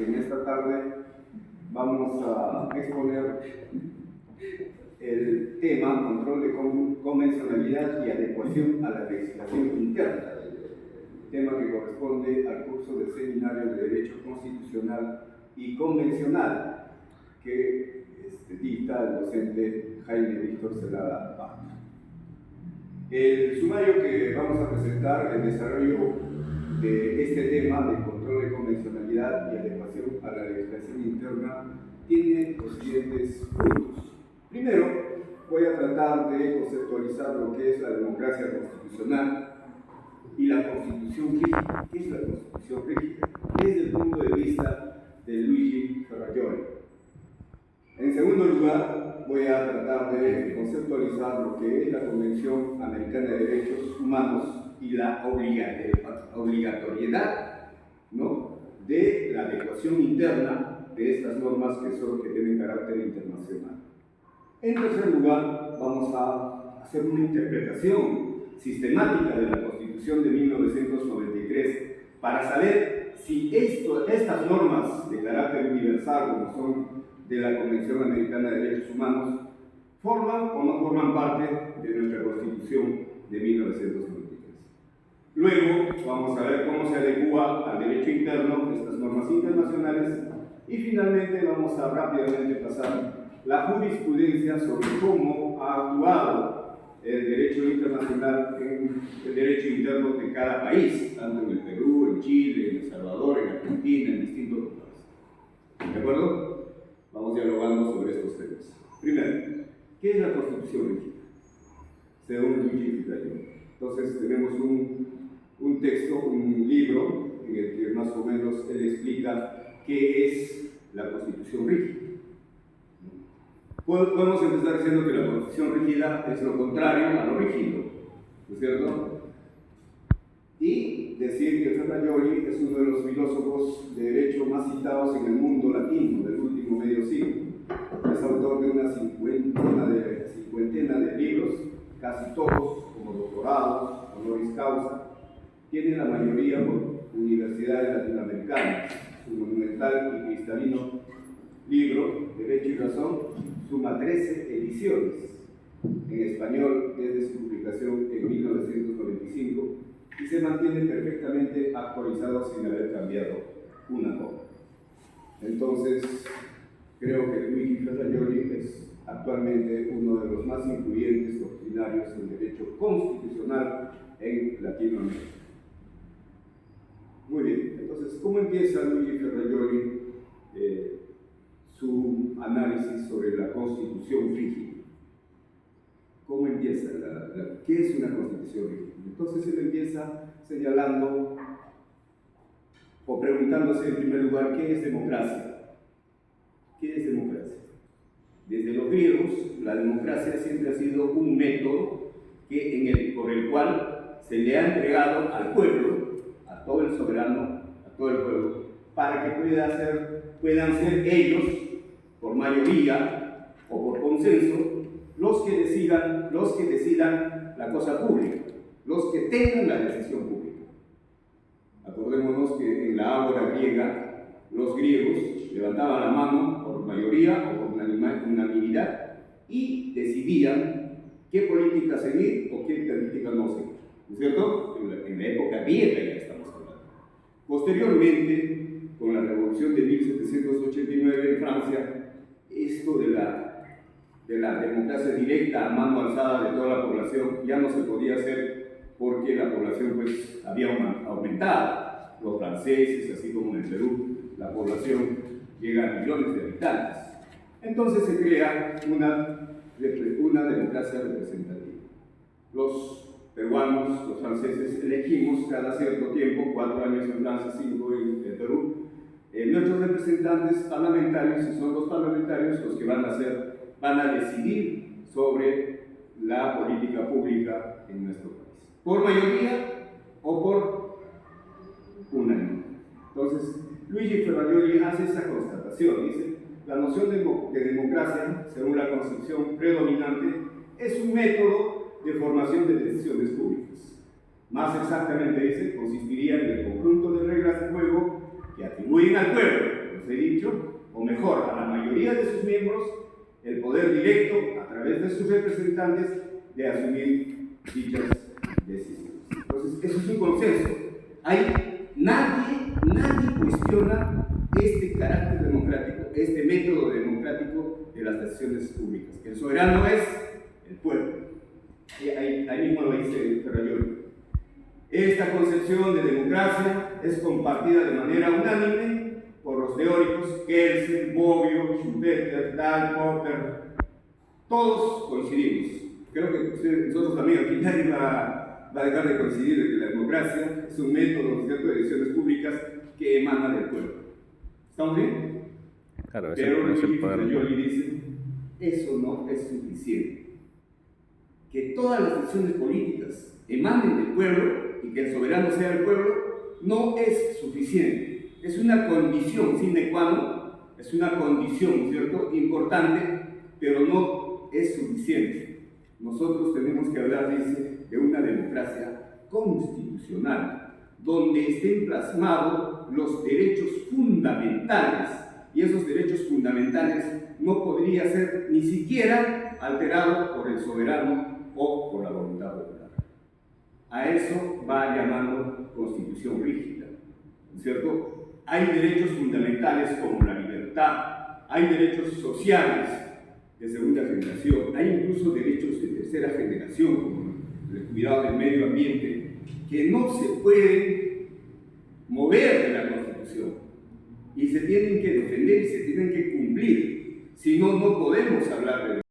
en esta tarde vamos a exponer el tema control de convencionalidad y adecuación a la legislación interna, tema que corresponde al curso del Seminario de Derecho Constitucional y Convencional que dicta el docente Jaime Víctor Celada Paz. El sumario que vamos a presentar, el desarrollo de este tema de control de convencionalidad y adecuación a la legislación interna, tiene los siguientes puntos. Primero, voy a tratar de conceptualizar lo que es la democracia constitucional y la constitución rígida. ¿Qué es la constitución rígida? Desde el punto de vista de Luigi Ferrajoli. En segundo lugar, voy a tratar de conceptualizar lo que es la Convención Americana de Derechos Humanos y la obligatoriedad, ¿no?, de la adecuación interna de estas normas que tienen carácter internacional. En tercer lugar, vamos a hacer una interpretación sistemática de la Constitución de 1993 para saber si estas normas de carácter universal, como son de la Convención Americana de Derechos Humanos, forman o no forman parte de nuestra Constitución de 1993. Luego vamos a ver cómo se adecúa al derecho interno estas normas internacionales y finalmente vamos a rápidamente pasar la jurisprudencia sobre cómo ha actuado el derecho internacional en el derecho interno de cada país, tanto en el Perú, en Chile, en El Salvador, en Argentina, en distintos lugares. ¿De acuerdo? Vamos dialogando sobre estos temas. Primero, ¿qué es la Constitución rígida? Según Luigi Ferrajoli. Entonces tenemos un texto, un libro, en el que más o menos él explica qué es la Constitución rígida. Podemos empezar diciendo que la Constitución rígida es lo contrario a lo rígido, ¿no es cierto? Y decir que Ferrajoli es uno de los filósofos de derecho más citados en el mundo latino del último medio siglo. Es autor de una cincuentena de libros, casi todos como doctorados, honoris causa. Tiene la mayoría por universidades latinoamericanas. Su monumental y cristalino libro, Derecho y Razón, suma 13 ediciones en español desde su publicación en 1995 y se mantiene perfectamente actualizado sin haber cambiado una coma. Entonces, creo que Luigi Ferrajoli es actualmente uno de los más influyentes doctrinarios en derecho constitucional en Latinoamérica. Muy bien, entonces, ¿cómo empieza Luigi Ferrajoli su análisis sobre la Constitución rígida? ¿Cómo empieza? ¿Qué es una Constitución rígida? Entonces él empieza señalando o preguntándose en primer lugar, ¿qué es democracia? ¿Qué es democracia? Desde los griegos, la democracia siempre ha sido un método por el cual se le ha entregado al pueblo, a todo el soberano, a todo el pueblo, para que puedan ser ellos, por mayoría o por consenso, los que decidan la cosa pública, los que tengan la decisión pública. Acordémonos que en la ágora griega, los griegos levantaban la mano por mayoría o por unanimidad y decidían qué política seguir o qué política no seguir. ¿No es cierto? En la época griega ya estamos hablando. Posteriormente, con la revolución de 1789 en Francia, esto de la democracia directa a mano alzada de toda la población ya no se podía hacer porque la población pues había aumentado. Los franceses, así como en el Perú, la población llega a millones de habitantes. Entonces se crea una democracia representativa. Los peruanos, los franceses, elegimos cada cierto tiempo, 4 años en Francia, 5 en el Perú, nuestros representantes parlamentarios, y son los parlamentarios los que van a decidir sobre la política pública en nuestro país, por mayoría o por unanimidad. Entonces, Luigi Ferrajoli hace esa constatación, dice, la noción de democracia, según la concepción predominante, es un método de formación de decisiones públicas. Más exactamente, dice, consistiría en el conjunto de reglas de juego que atribuyen al pueblo, les he dicho, o mejor, a la mayoría de sus miembros, el poder directo, a través de sus representantes, de asumir dichas decisiones. Entonces, eso es un consenso. Nadie cuestiona este carácter democrático, este método democrático de las decisiones públicas. El soberano es el pueblo. Ahí mismo lo dice Ferrayoli. Esta concepción de democracia es compartida de manera unánime por los teóricos Kelsen, Bobbio, Schumpeter, Dahl, Popper. Todos coincidimos. Creo que nosotros también aquí nadie va a dejar de coincidir en que la democracia es un método, ¿cierto?, de decisiones públicas que emana del pueblo. ¿Estamos bien? Claro, pero Ferrayoli dice, eso no es suficiente. Que todas las decisiones políticas emanen del pueblo y que el soberano sea el pueblo no es suficiente. Es una condición sine qua non, es una condición, ¿cierto?, importante, pero no es suficiente. Nosotros tenemos que hablar, dice, de una democracia constitucional, donde estén plasmados los derechos fundamentales, y esos derechos fundamentales no podría ser ni siquiera alterados por el soberano o por la voluntad popular. A eso va llamando constitución rígida, ¿no es cierto? Hay derechos fundamentales como la libertad, hay derechos sociales de segunda generación, hay incluso derechos de tercera generación, como el cuidado del medio ambiente, que no se pueden mover de la Constitución y se tienen que defender y se tienen que cumplir, si no, no podemos hablar de